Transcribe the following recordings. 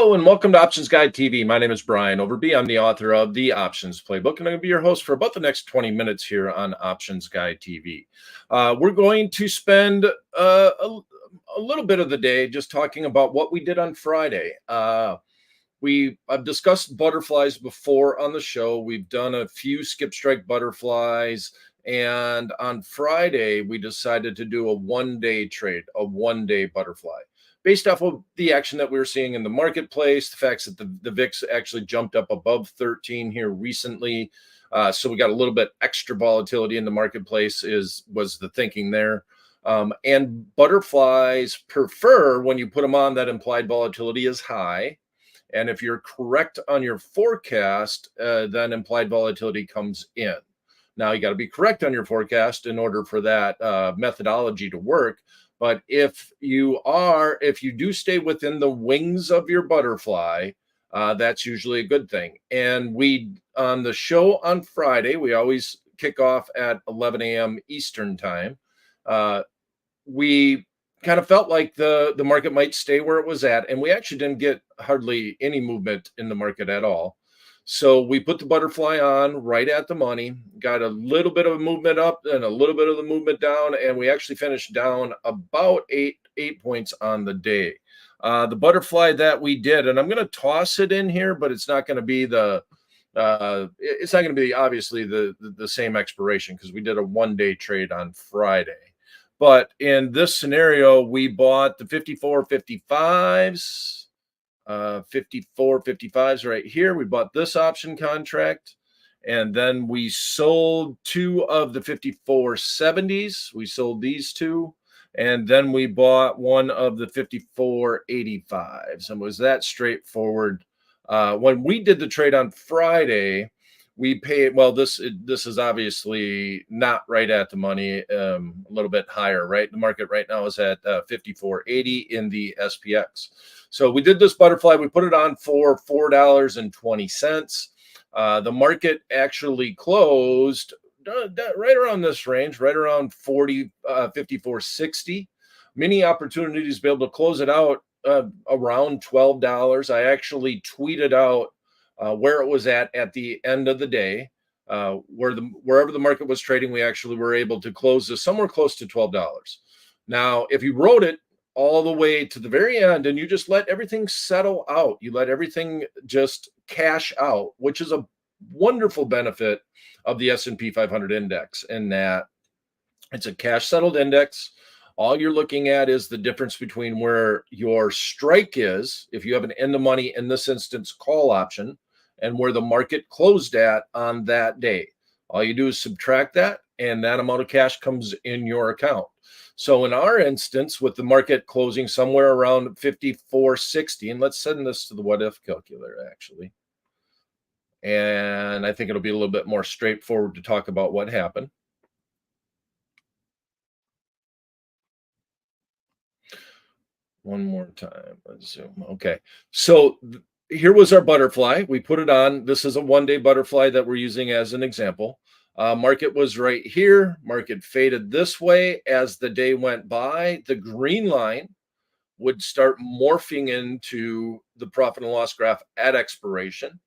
Hello and welcome to Options Guide TV. My name is Brian Overby. I'm the author of The Options Playbook, and I'm going to be your host for about the next 20 minutes here on Options Guide TV. We're going to spend a little bit of the day just talking about what we did on Friday. I've discussed butterflies before on the show. We've done a few skip strike butterflies, and on Friday we decided to do a one-day trade, a one-day butterfly, based off of the action that we were seeing in the marketplace, the facts that the VIX actually jumped up above 13 here recently. So we got a little bit extra volatility in the marketplace was the thinking there. And butterflies prefer when you put them on that implied volatility is high. And if you're correct on your forecast, then implied volatility comes in. Now, you got to be correct on your forecast in order for that methodology to work. But if you do stay within the wings of your butterfly, that's usually a good thing. And on the show on Friday, we always kick off at 11 a.m. Eastern time. We kind of felt like the market might stay where it was at, and we actually didn't get hardly any movement in the market at all. So we put the butterfly on right at the money, got a little bit of a movement up and a little bit of the movement down, and we actually finished down about eight points on the day. The butterfly that we did, and I'm going to toss it in here, but it's not going to be obviously the same expiration because we did a one-day trade on Friday. But in this scenario, we bought the 54.55s. 54.55s right here. We bought this option contract, and then we sold two of the 54.70s. We sold these two, and then we bought one of the 54.85s, and it was that straightforward. When we did the trade on Friday, we paid, well, this is obviously not right at the money, a little bit higher, right? The market right now is at 54.80 in the SPX. So we did this butterfly. We put it on for $4.20. The market actually closed right around this range, right around 54.60. Many opportunities to be able to close it out around $12. I actually tweeted out where it was at the end of the day, wherever the market was trading, we actually were able to close this somewhere close to $12. Now, if you wrote it all the way to the very end and you just let everything settle out, you let everything just cash out, which is a wonderful benefit of the S&P 500 index, in that it's a cash settled index. All you're looking at is the difference between where your strike is, if you have an in the money, in this instance, call option, and where the market closed at on that day. All you do is subtract that, and that amount of cash comes in your account. So in our instance, with the market closing somewhere around 54.60, and let's send this to the what if calculator, actually. And I think it'll be a little bit more straightforward to talk about what happened. One more time. Let's zoom. Okay. So here was our butterfly. We put it on. This is a one-day butterfly that we're using as an example. Market was right here. Market faded this way. As the day went by, the green line would start morphing into the profit and loss graph at expiration.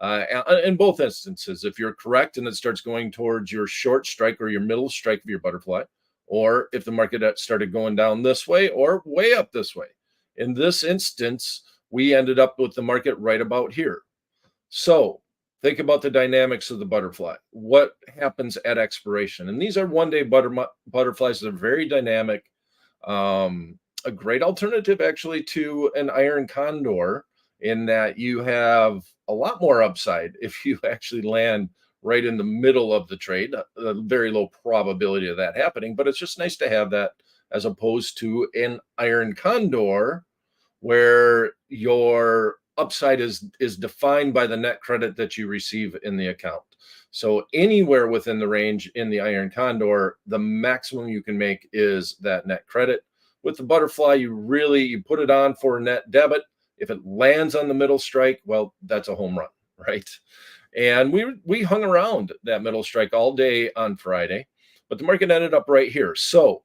In both instances, if you're correct and it starts going towards your short strike or your middle strike of your butterfly, or if the market started going down this way or way up this way. In this instance, we ended up with the market right about here. So think about the dynamics of the butterfly. What happens at expiration? And these are one-day butterflies that are very dynamic. A great alternative, actually, to an iron condor, in that you have a lot more upside if you actually land right in the middle of the trade. A very low probability of that happening, but it's just nice to have that as opposed to an iron condor, where your upside is defined by the net credit that you receive in the account. So anywhere within the range in the iron condor, the maximum you can make is that net credit. With the butterfly, you put it on for a net debit. If it lands on the middle strike, well, that's a home run, right? And we hung around that middle strike all day on Friday, but the market ended up right here. So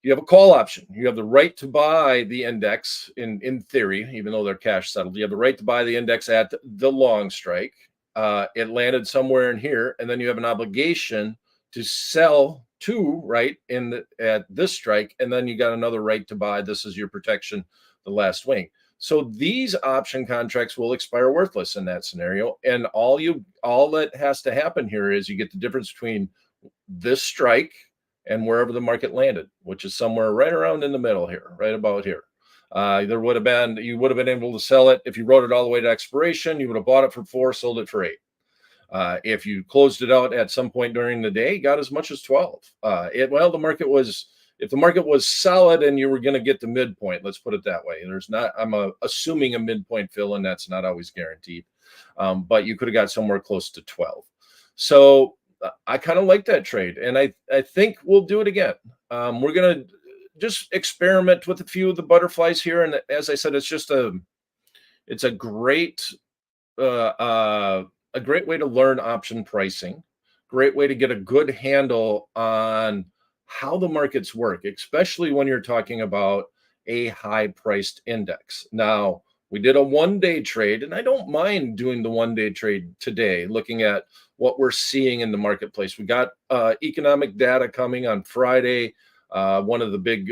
You have a call option. You have the right to buy the index in theory, even though they're cash settled. You have the right to buy the index at the long strike. It landed somewhere in here, and then you have an obligation to sell to right in at this strike, and then you got another right to buy. This is your protection, the last wing. So these option contracts will expire worthless in that scenario, and all that has to happen here is you get the difference between this strike and wherever the market landed, which is somewhere right around in the middle here, right about here. You would have been able to sell it if you wrote it all the way to expiration. You would have bought it for 4, sold it for 8. If you closed it out at some point during the day, got as much as 12. The market was if the market was solid and you were going to get the midpoint, let's put it that way. I'm assuming a midpoint fill, and that's not always guaranteed. But you could have got somewhere close to 12. So I kind of like that trade, and I think we'll do it again. We're gonna just experiment with a few of the butterflies here, and as I said, it's uh, uh, a great way to learn option pricing, great way to get a good handle on how the markets work, especially when you're talking about a high priced index. Now, we did a 1 day trade, and I don't mind doing the 1 day trade today, looking at what we're seeing in the marketplace. We got economic data coming on Friday. One of the big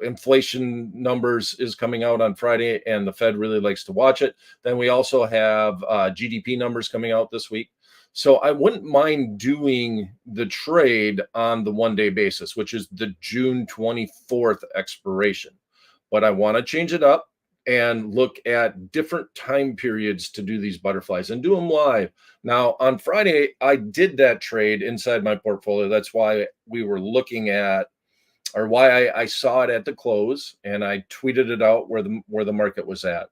inflation numbers is coming out on Friday, and the Fed really likes to watch it. Then we also have GDP numbers coming out this week. So I wouldn't mind doing the trade on the 1 day basis, which is the June 24th expiration. But I want to change it up and look at different time periods to do these butterflies and do them live. Now, on Friday, I did that trade inside my portfolio. That's why we were looking at, or why I saw it at the close, and I tweeted it out where the market was at.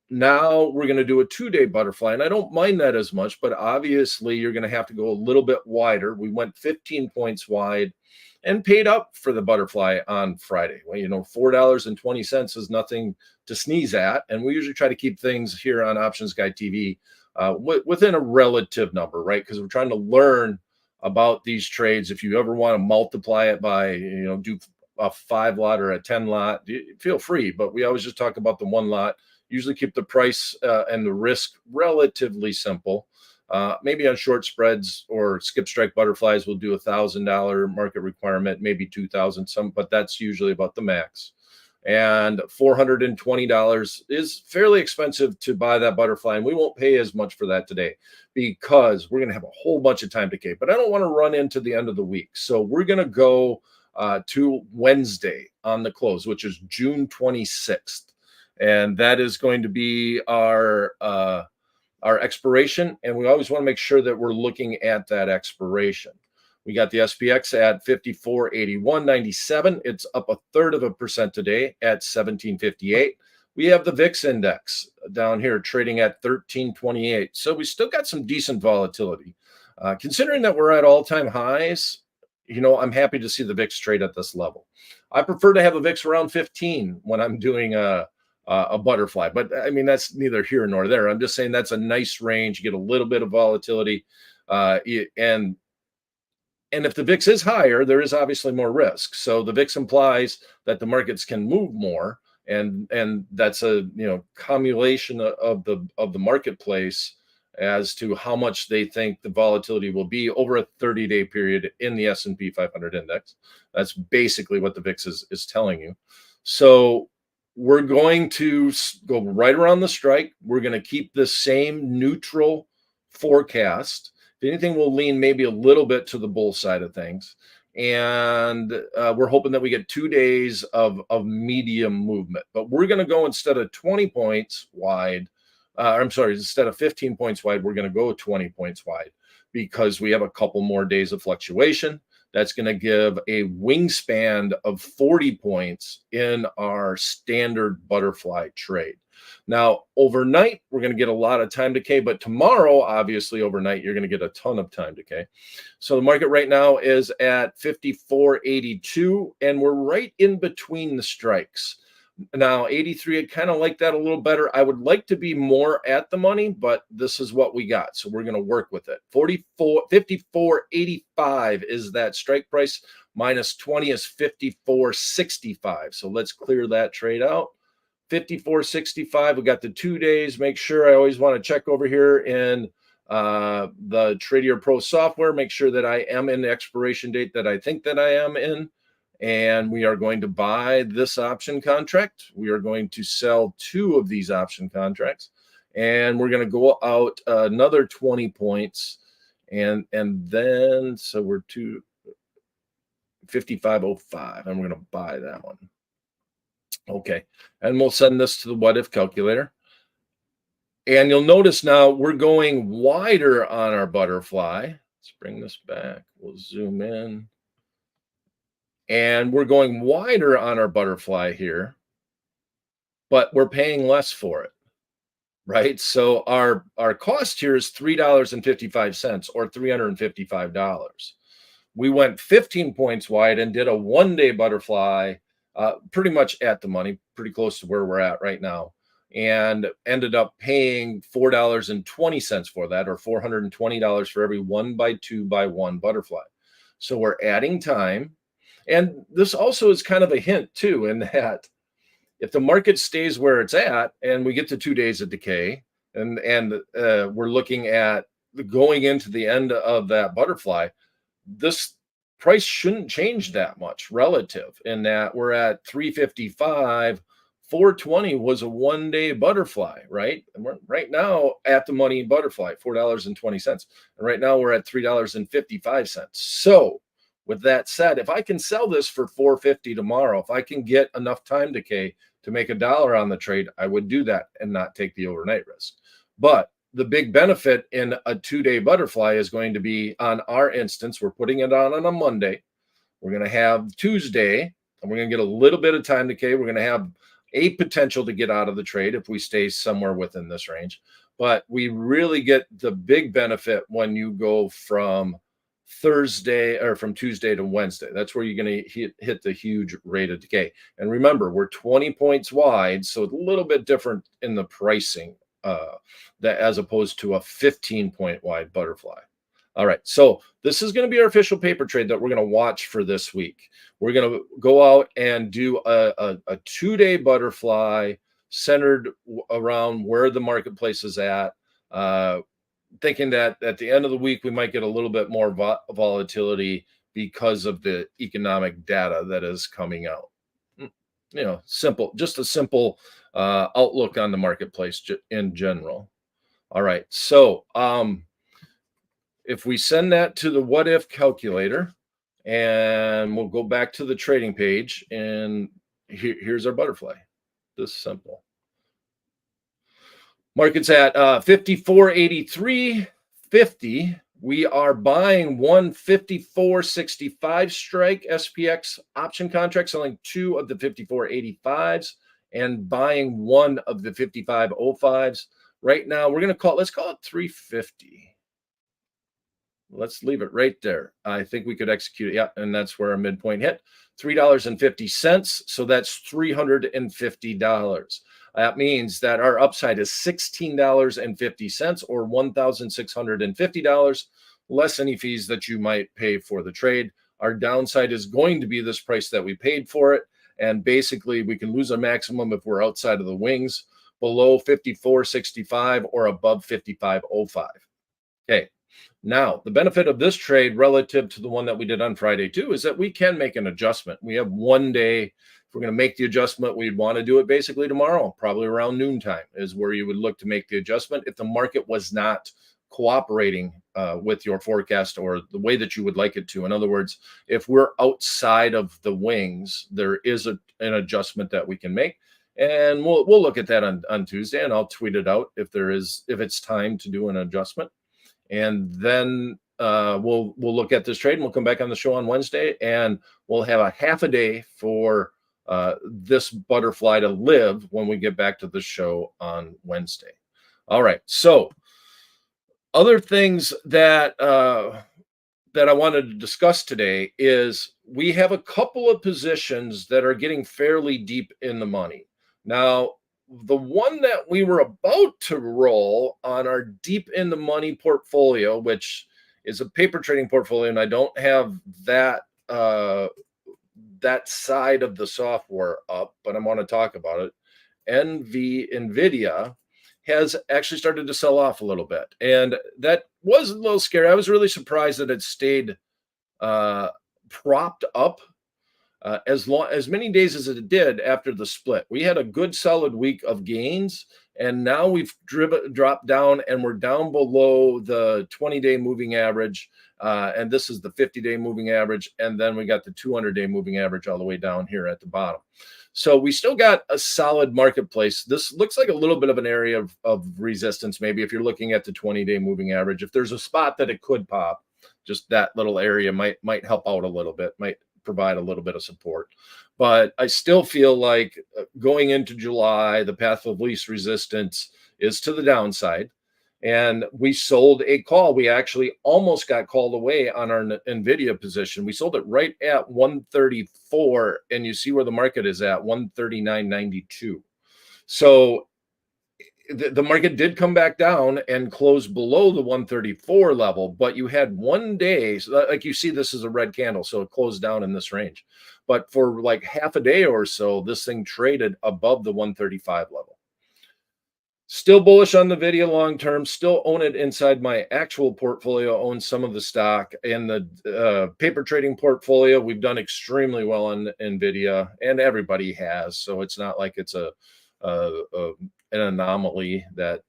Now we're going to do a 2 day butterfly, and I don't mind that as much, but obviously you're going to have to go a little bit wider. We went 15 points wide and paid up for the butterfly on Friday. Well, $4.20 is nothing to sneeze at, and we usually try to keep things here on Options Guy TV within a relative number, right? Because we're trying to learn about these trades. If you ever want to multiply it by, do a 5 lot or a 10 lot, feel free. But we always just talk about the 1 lot. Usually keep the price and the risk relatively simple. Maybe on short spreads or skip strike butterflies, we'll do $1,000 market requirement, maybe 2,000 some, but that's usually about the max. And $420 is fairly expensive to buy that butterfly, and we won't pay as much for that today because we're going to have a whole bunch of time decay. But I don't want to run into the end of the week, so we're going to go to Wednesday on the close, which is June 26th. And that is going to be our expiration, and we always want to make sure that we're looking at that expiration. We got the SPX at 5481.97. It's up 1/3% today at 1758. We have the VIX index down here trading at 1328. So we still got some decent volatility. Considering that we're at all-time highs, I'm happy to see the VIX trade at this level. I prefer to have the VIX around 15 when I'm doing a butterfly, but I mean, that's neither here nor there. I'm just saying that's a nice range. You get a little bit of volatility, and if the VIX is higher, there is obviously more risk. So the VIX implies that the markets can move more, and that's a cumulation of the marketplace as to how much they think the volatility will be over a 30-day period in the S&P 500 index. That's basically what the VIX is telling you. So we're going to go right around the strike. We're going to keep the same neutral forecast. If anything, we'll lean maybe a little bit to the bull side of things. And we're hoping that we get 2 days of medium movement. But we're going to go, instead of 20 points wide, instead of 15 points wide, we're going to go 20 points wide because we have a couple more days of fluctuation. That's going to give a wingspan of 40 points in our standard butterfly trade. Now, overnight, we're going to get a lot of time decay, but tomorrow, obviously, overnight, you're going to get a ton of time decay. So the market right now is at 54.82, and we're right in between the strikes. Now, 83, I kind of like that a little better. I would like to be more at the money, but this is what we got. So we're going to work with it. 54.85 is that strike price. minus 20 is 54.65. So let's clear that trade out. 54.65. We got the 2 days. Make sure I always want to check over here in the Tradier Pro software. Make sure that I am in the expiration date that I think that I am in. And we are going to buy this option contract. We are going to sell 2 of these option contracts. And we're going to go out another 20 points. And then, so we're to 55.05. And we're going to buy that one. Okay. And we'll send this to the what if calculator. And you'll notice now we're going wider on our butterfly. Let's bring this back. We'll zoom in. And we're going wider on our butterfly here, but we're paying less for it, right? So our cost here is $3.55 or $355. We went 15 points wide and did a 1-day butterfly, pretty much at the money, pretty close to where we're at right now, and ended up paying $4.20 for that, or $420 for every 1x2x1 butterfly. So we're adding time. And this also is kind of a hint too, in that if the market stays where it's at and we get to 2 days of decay and we're looking at going into the end of that butterfly, this price shouldn't change that much relative, in that we're at 355. 420 was a 1-day butterfly, right? And we're right now at the money butterfly, $4.20. And right now we're at $3.55. So with that said, if I can sell this for $4.50 tomorrow, if I can get enough time decay to make $1 on the trade, I would do that and not take the overnight risk. But the big benefit in a 2-day butterfly is going to be, on our instance, we're putting it on a Monday. We're going to have Tuesday, and we're going to get a little bit of time decay. We're going to have a potential to get out of the trade if we stay somewhere within this range. But we really get the big benefit when you go from Thursday or from Tuesday to Wednesday. That's where you're going to hit the huge rate of decay. And remember, we're 20 points wide, so it's a little bit different in the pricing that as opposed to a 15-point wide butterfly. All right, so this is going to be our official paper trade that we're going to watch for this week. We're going to go out and do a 2-day butterfly centered around where the marketplace is at, thinking that at the end of the week, we might get a little bit more volatility because of the economic data that is coming out. You know, just a simple outlook on the marketplace in general. All right, so if we send that to the what if calculator, and we'll go back to the trading page, and here's our butterfly. This simple. Market's at 54.83.50. We are buying 154.65 strike SPX option contract, selling 2 of the 54.85s and buying 1 of the 55.05s. Right now, let's call it 350. Let's leave it right there. I think we could execute it. Yeah, and that's where our midpoint hit. $3.50. So that's $350. That means that our upside is $16.50 or $1,650, less any fees that you might pay for the trade. Our downside is going to be this price that we paid for it. And basically, we can lose our maximum if we're outside of the wings, below 54.65 or above 55.05. Okay. Now, the benefit of this trade relative to the one that we did on Friday too is that we can make an adjustment. We have 1 day. If we're going to make the adjustment, we'd want to do it basically tomorrow, probably around noontime is where you would look to make the adjustment if the market was not cooperating with your forecast or the way that you would like it to. In other words, if we're outside of the wings, there is an adjustment that we can make. And we'll look at that on Tuesday, and I'll tweet it out if it's time to do an adjustment. And then we'll look at this trade, and we'll come back on the show on Wednesday, and we'll have a half a day for this butterfly to live when we get back to the show on Wednesday. All right. So other things that I wanted to discuss today is we have a couple of positions that are getting fairly deep in the money. Now, the one that we were about to roll on our deep in the money portfolio, which is a paper trading portfolio, and I don't have that that side of the software up, but I want to talk about it. Nvidia has actually started to sell off a little bit, and that was a little scary. I was really surprised that it stayed uh, propped up as many days as it did after the split. We had a good solid week of gains, and now we've dropped down, and we're down below the 20-day moving average. And this is the 50-day moving average, and then we got the 200-day moving average all the way down here at the bottom. So we still got a solid marketplace. This looks like a little bit of an area of resistance, maybe if you're looking at the 20-day moving average. If there's a spot that it could pop, just that little area might help out a little bit, might provide a little bit of support. But I still feel like going into July, the path of least resistance is to the downside. And we sold a call. We actually almost got called away on our Nvidia position. We sold it right at 134, and you see where the market is at 139.92. So the market did come back down and close below the 134 level, but you had one day, so like you see, this is a red candle, so it closed down in this range. But for like half a day or so, this thing traded above the 135 level. Still bullish on the Nvidia long term, still own it inside my actual portfolio, own some of the stock. In the paper trading portfolio, we've done extremely well on Nvidia, and everybody has. So it's not like it's an anomaly that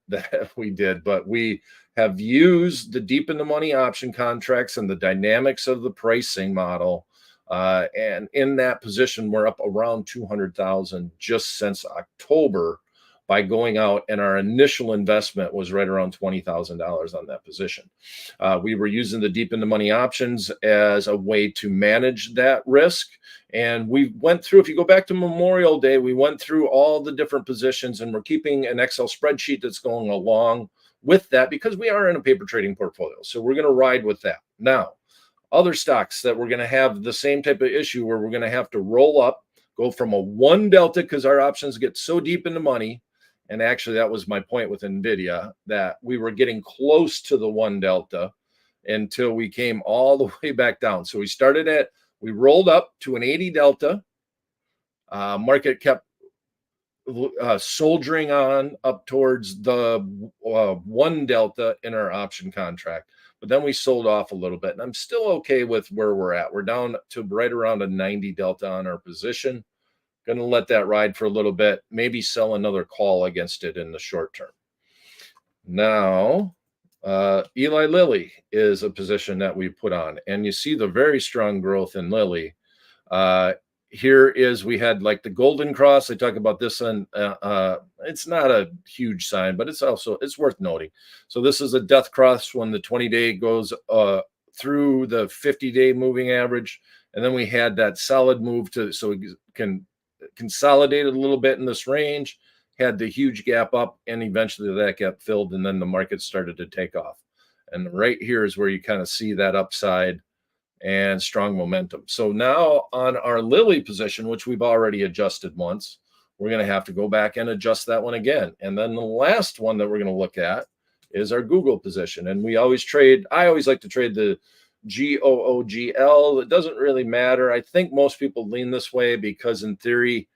we did, but we have used the deep in the money option contracts and the dynamics of the pricing model. And in that position, we're up around 200,000 just since October by going out, and our initial investment was right around $20,000 on that position. We were using the deep in the money options as a way to manage that risk. And we went through, if you go back to Memorial Day, we went through all the different positions, and we're keeping an Excel spreadsheet that's going along with that because we are in a paper trading portfolio. So we're going to ride with that. Now, other stocks that we're going to have the same type of issue where we're going to have to roll up, go from a 1 delta because our options get so deep in the money. And actually, that was my point with Nvidia, that we were getting close to the 1 delta until we came all the way back down. So we rolled up to an 80 delta. Market kept soldiering on up towards the 1 delta in our option contract. But then we sold off a little bit. And I'm still okay with where we're at. We're down to right around a 90 delta on our position. Going to let that ride for a little bit, maybe sell another call against it in the short term. Now, Eli Lilly is a position that we put on, and you see the very strong growth in Lilly. Here is, we had like the golden cross. I talk about this, and it's not a huge sign, but it's worth noting. So this is a death cross when the 20-day goes through the 50-day moving average, and then we had that solid move so we can consolidated a little bit in this range, had the huge gap up, and eventually that gap filled, and then the market started to take off. And right here is where you kind of see that upside and strong momentum. So now on our Lilly position, which we've already adjusted once, we're going to have to go back and adjust that one again. And then the last one that we're going to look at is our Google position. And I always like to trade the GOOGL. It doesn't really matter. I think most people lean this way because in theory,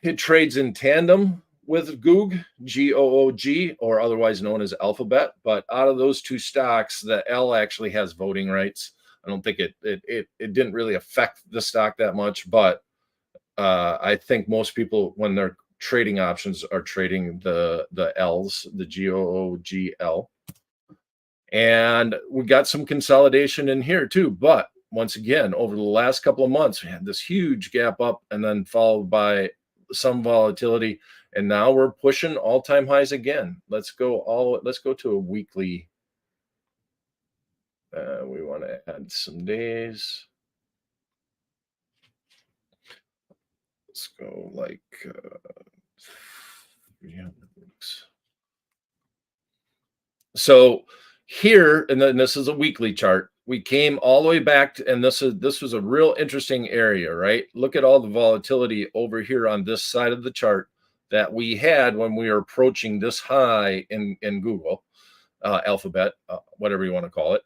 it trades in tandem with Goog, GOOG, or otherwise known as Alphabet. But out of those two stocks, the L actually has voting rights. I don't think it didn't really affect the stock that much, but I think most people, when they're trading options, are trading the L's, the GOOGL. And we got some consolidation in here too. But once again, over the last couple of months, we had this huge gap up and then followed by some volatility. And now we're pushing all-time highs again. Let's go to a weekly. We want to add some days. Let's go like 300 weeks. So here, and then this is a weekly chart. We came all the way back to, and this was a real interesting area, right? Look at all the volatility over here on this side of the chart that we had when we were approaching this high in Google, Alphabet, whatever you want to call it.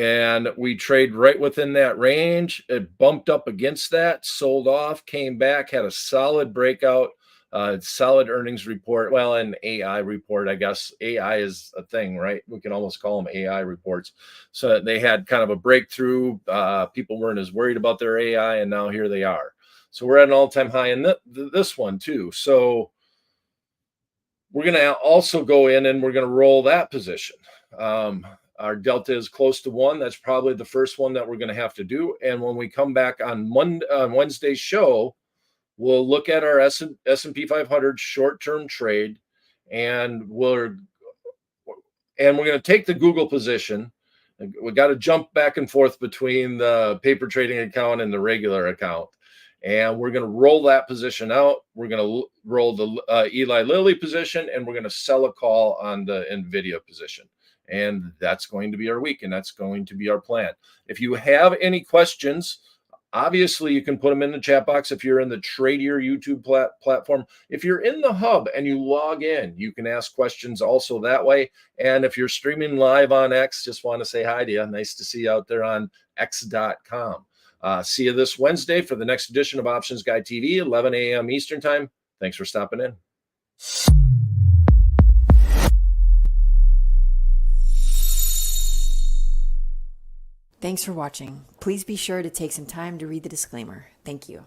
and we trade right within that range. It bumped up against that, sold off, came back, had a solid breakout, solid earnings report. Well, an AI report, I guess. AI is a thing, right? We can almost call them AI reports. So they had kind of a breakthrough. People weren't as worried about their AI, and now here they are. So we're at an all-time high in this one too. So we're going to also go in and we're going to roll that position. Our delta is close to 1. That's probably the first one that we're going to have to do. And when we come back on Wednesday's show, we'll look at our S&P 500 short-term trade, and we're going to take the Google position. We got to jump back and forth between the paper trading account and the regular account. And we're going to roll that position out. We're going to roll the Eli Lilly position, and we're going to sell a call on the NVIDIA position. And that's going to be our week, and that's going to be our plan. If you have any questions, obviously you can put them in the chat box if you're in the Tradier YouTube platform. If you're in the hub and you log in, you can ask questions also that way. And if you're streaming live on X, just want to say hi to you. Nice to see you out there on x.com. See you this Wednesday for the next edition of Options Guy TV, 11 a.m. Eastern Time. Thanks for stopping in. Thanks for watching. Please be sure to take some time to read the disclaimer. Thank you.